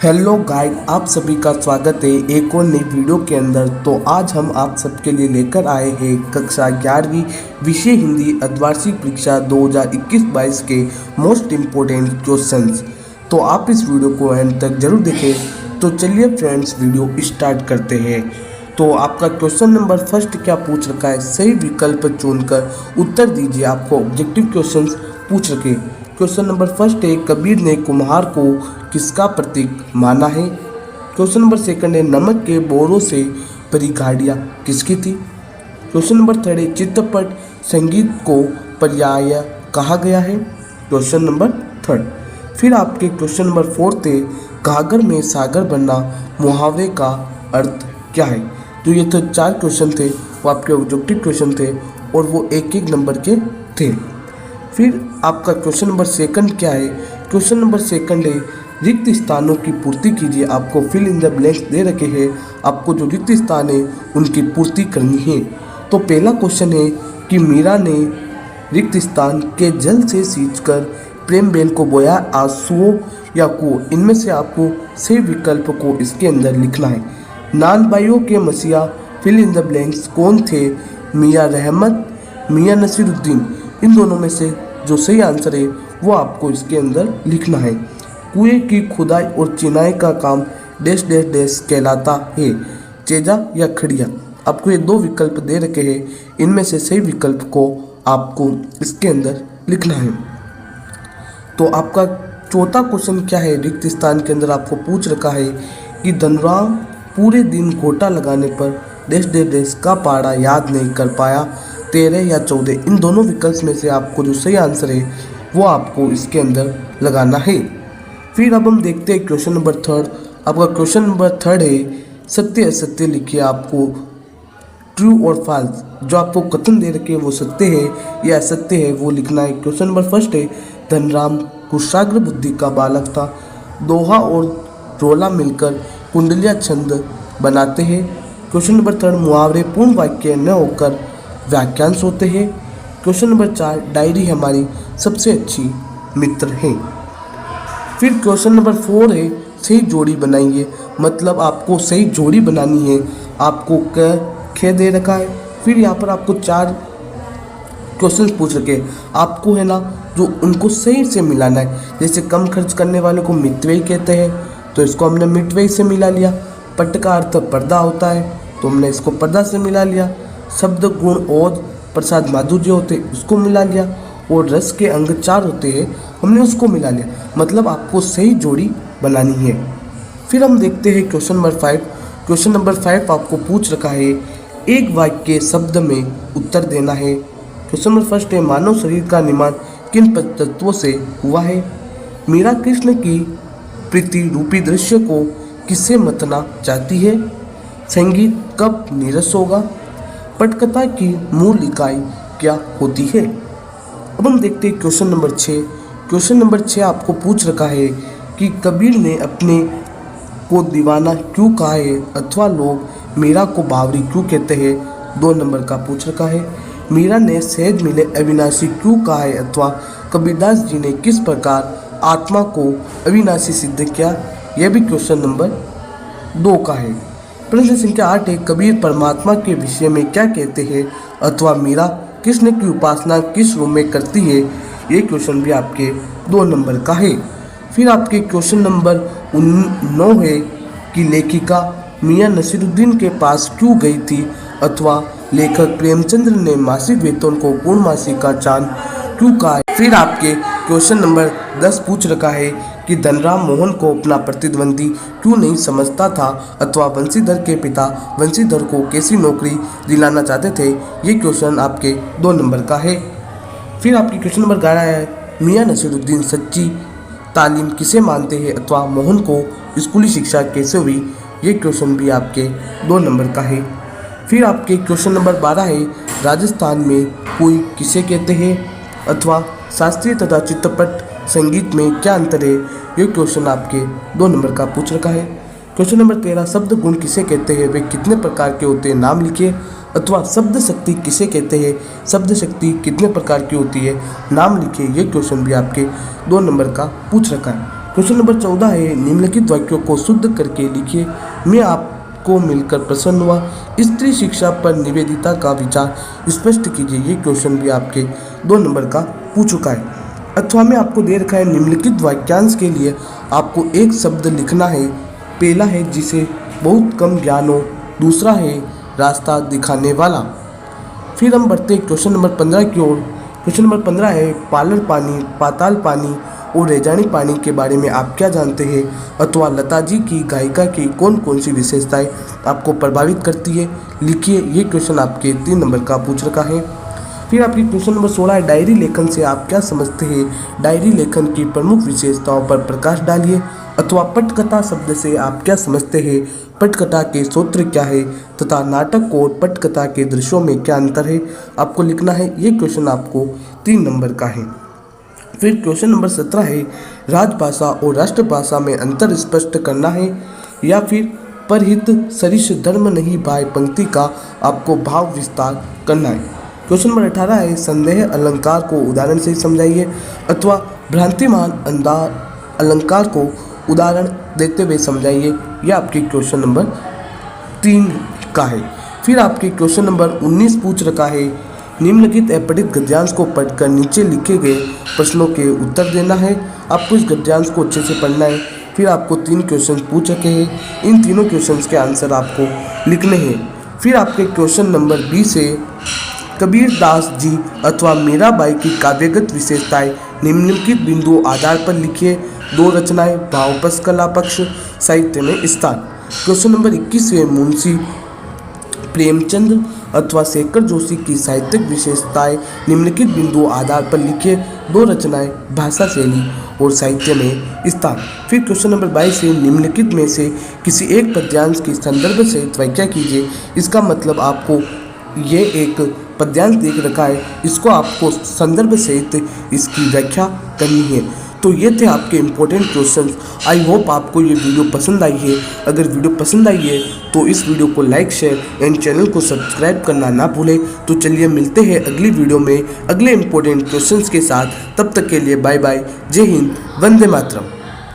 Hello guide, आप सभी का स्वागत है एक और नई वीडियो के अंदर। तो आज हम आप सबके लिए लेकर आए हैं कक्षा 11वीं विषय हिंदी अर्धवार्षिक परीक्षा 2021-22 के मोस्ट इम्पोर्टेंट क्वेश्चंस। तो आप इस वीडियो को एंड तक जरूर देखें। तो चलिए फ्रेंड्स, वीडियो स्टार्ट करते हैं। तो आपका क्वेश्चन नंबर फर्स्ट क्या पूछ रखा है, सही विकल्प चुनकर उत्तर दीजिए। आपको ऑब्जेक्टिव क्वेश्चंस पूछ रखे। क्वेश्चन नंबर फर्स्ट है, कबीर ने कुम्हार को किसका प्रतीक माना है। क्वेश्चन नंबर सेकंड है, नमक के बोरों से भरी गाड़ियाँ किसकी थी। क्वेश्चन नंबर थर्ड है, चित्रपट संगीत को पर्याय कहा गया है। Question number third. फिर आपके क्वेश्चन नंबर फोर्थ है, घाघर में सागर बनना मुहावरे का अर्थ क्या है। तो ये तो 4 क्वेश्चन थे, वो आपके ऑब्जेक्टिव क्वेश्चन थे और वो एक एक नंबर के थे। फिर आपका क्वेश्चन नंबर सेकंड क्या है। क्वेश्चन नंबर सेकंड है, रिक्त स्थानों की पूर्ति कीजिए। आपको फिल इन द ब्लैंक्स दे रखे हैं, आपको जो रिक्त स्थान है उनकी पूर्ति करनी है। तो पहला क्वेश्चन है कि मीरा ने रिक्त स्थान के जल से सींचकर प्रेम बेल को बोया, आंसुओं या कुओं। इनमें से आपको सही विकल्प को इसके अंदर लिखना है। नान भाइयों के मसीहा फिल इन द ब्लैंक्स कौन थे, मियाँ रहमत, मियाँ नसीरुद्दीन। इन दोनों में से जो सही आंसर है वो आपको इसके अंदर लिखना है। कुएं की खुदाई और चिनाई का काम डैश डैश डैश कहलाता है, चेजा या खड़िया। आपको ये 2 विकल्प दे रखे हैं, इनमें से सही विकल्प को आपको इसके अंदर लिखना है। तो आपका चौथा क्वेश्चन क्या है, रिक्त स्थान के अंदर आपको पूछ रखा है कि धनराम पूरे दिन गोटा लगाने पर डैश डैश डैश का पारा याद नहीं कर पाया, 13 या 14। इन दोनों विकल्प में से आपको जो सही आंसर है वो आपको इसके अंदर लगाना है। फिर अब हम देखते हैं क्वेश्चन नंबर थर्ड। आपका क्वेश्चन नंबर थर्ड है, सत्य असत्य लिखिए। आपको ट्रू और फॉल्स जो आपको कथन दे रखे वो सत्य है या असत्य है वो लिखना है। क्वेश्चन नंबर फर्स्ट है, धनराम कुशाग्र बुद्धि का बालक था। दोहा और रोला मिलकर कुंडलिया छंद बनाते हैं। क्वेश्चन नंबर थर्ड, मुहावरे पूर्ण वाक्य न होकर वाक्यांश होते हैं। क्वेश्चन नंबर 4, डायरी हमारी सबसे अच्छी मित्र है। फिर क्वेश्चन नंबर 4 है, सही जोड़ी बनाइए। मतलब आपको सही जोड़ी बनानी है। आपको ख दे रखा है। फिर यहाँ पर आपको 4 क्वेश्चन पूछ रखे, आपको है ना जो उनको सही से मिलाना है। जैसे कम खर्च करने वाले को मितव्ययी कहते हैं, तो इसको हमने मितव्ययी से मिला लिया। पट का अर्थ पर्दा होता है, तो हमने इसको पर्दा से मिला लिया। शब्द गुण और प्रसाद माधुर्य होते उसको मिला लिया, और रस के अंग 4 होते हैं, हमने उसको मिला लिया। मतलब आपको सही जोड़ी बनानी है। फिर हम देखते हैं क्वेश्चन नंबर 5। क्वेश्चन नंबर 5 आपको पूछ रखा है, एक वाक्य शब्द में उत्तर देना है। क्वेश्चन नंबर फर्स्ट है, मानव शरीर का निर्माण किन तत्वों से हुआ है। मीरा कृष्ण की प्रीति रूपी दृश्य को किससे मतना चाहती है। संगीत कब नीरस होगा। पटकथा की मूल इकाई क्या होती है। अब हम देखते हैं क्वेश्चन नंबर 6। क्वेश्चन नंबर 6 आपको पूछ रखा है कि कबीर ने अपने को दीवाना क्यों कहा है, अथवा लोग मीरा को बावरी क्यों कहते हैं। 2 नंबर का पूछ रखा है, मीरा ने सहज मिले अविनाशी क्यों कहा है, अथवा कबीरदास जी ने किस प्रकार आत्मा को अविनाशी सिद्ध किया। यह भी क्वेश्चन नंबर 2 का है। प्रश्न संख्या 8 है, कबीर परमात्मा के विषय में क्या कहते हैं, अथवा मीरा कृष्ण की उपासना किस रूप में करती है। ये क्वेश्चन भी आपके 2 नंबर का है। फिर आपके क्वेश्चन नंबर 9 है कि लेखिका मियाँ नसीरुद्दीन के पास क्यों गई थी, अथवा लेखक प्रेमचंद्र ने मासिक वेतन को पूर्णमासिक का चांद क्यों कहा है। फिर आपके क्वेश्चन नंबर 10 पूछ रखा है कि धनराम मोहन को अपना प्रतिद्वंदी क्यों नहीं समझता था, अथवा वंशीधर के पिता वंशीधर को कैसी नौकरी दिलाना चाहते थे। ये क्वेश्चन आपके 2 नंबर का है। फिर आपकी क्वेश्चन नंबर 11 है, मियाँ नसीरुद्दीन सच्ची तालीम किसे मानते हैं, अथवा मोहन को स्कूली शिक्षा कैसे हुई। ये क्वेश्चन भी आपके 2 नंबर का है। फिर आपके क्वेश्चन नंबर 12 है, राजस्थान में कुई किसे कहते हैं, अथवा शास्त्रीय तथा चित्रपट संगीत में क्या अंतर है। ये क्वेश्चन आपके 2 नंबर का पूछ रखा है। क्वेश्चन नंबर 13, शब्द गुण किसे कहते हैं, वे कितने प्रकार के होते हैं, नाम लिखिए। अथवा शब्द शक्ति किसे कहते हैं, शब्द शक्ति कितने प्रकार की होती है, नाम लिखिए। ये क्वेश्चन भी आपके 2 नंबर का पूछ रखा है। क्वेश्चन नंबर 14 है निम्नलिखित वाक्यों को शुद्ध करके लिखिए। मैं आपको मिलकर प्रसन्न हुआ। स्त्री शिक्षा पर निवेदिता का विचार स्पष्ट कीजिए। ये क्वेश्चन भी आपके 2 नंबर का पूछ चुका है। अथवा में आपको दे रखा है निम्नलिखित वाक्यांश के लिए आपको एक शब्द लिखना है। पहला है जिसे बहुत कम ज्ञान हो, दूसरा है रास्ता दिखाने वाला। फिर हम बढ़ते क्वेश्चन नंबर 15 की ओर। क्वेश्चन नंबर 15 है पालर पानी, पाताल पानी और रेजानी पानी के बारे में आप क्या जानते हैं? अथवा लता जी की गायिका की कौन कौन सी विशेषताएं आपको प्रभावित करती है? लिखिए। ये क्वेश्चन आपके 3 नंबर का पूछ रखा है। फिर आपकी क्वेश्चन नंबर 16 है डायरी लेखन से आप क्या समझते हैं? डायरी लेखन की प्रमुख विशेषताओं पर प्रकाश डालिए। अथवा पटकथा शब्द से आप क्या समझते हैं? पटकथा के सूत्र क्या है तथा नाटक और पटकथा के दृश्यों में क्या अंतर है? आपको लिखना है। ये क्वेश्चन आपको 3 नंबर का है। फिर क्वेश्चन नंबर 17 है राजभाषा और राष्ट्रभाषा में अंतर स्पष्ट करना है या फिर परहित सरिष धर्म नहीं भाई पंक्ति का आपको भाव विस्तार करना है। क्वेश्चन नंबर 18 है संदेह अलंकार को उदाहरण से समझाइए। अथवा भ्रांतिमान अलंकार को उदाहरण देते हुए समझाइए। यह आपकी क्वेश्चन नंबर 3 का है। फिर आपके क्वेश्चन नंबर 19 पूछ रखा है निम्नलिखित अपठित गद्यांश को पढ़कर नीचे लिखे गए प्रश्नों के उत्तर देना है। आपको इस गद्यांश को अच्छे से पढ़ना है। फिर आपको 3 क्वेश्चन पूछ रखे हैं। इन तीनों क्वेश्चंस के आंसर आपको लिखने हैं। फिर आपके क्वेश्चन नंबर 20 है कबीर दास जी अथवा मीराबाई की काव्यगत विशेषताएं निम्नलिखित बिंदुओं आधार पर लिखिए। 2 रचनाएं भावपक्ष कला पक्ष साहित्य में स्थान। क्वेश्चन नंबर 21 है मुंशी प्रेमचंद अथवा शेखर जोशी की साहित्यिक विशेषताएं निम्नलिखित बिंदुओं आधार पर लिखिए। 2 रचनाएं भाषा शैली और साहित्य में स्थान। फिर क्वेश्चन नंबर 22 है निम्नलिखित में से किसी एक पद्यांश की संदर्भ सहित व्याख्या कीजिए। इसका मतलब आपको ये एक पद्यांश देख रखा है, इसको आपको संदर्भ सहित इसकी व्याख्या करनी है। तो ये थे आपके इम्पोर्टेंट क्वेश्चंस। आई होप आपको ये वीडियो पसंद आई है। अगर वीडियो पसंद आई है तो इस वीडियो को लाइक शेयर एंड चैनल को सब्सक्राइब करना ना भूलें। तो चलिए मिलते हैं अगली वीडियो में अगले इम्पोर्टेंट क्वेश्चंस के साथ। तब तक के लिए बाय बाय। जय हिंद, वंदे मातरम।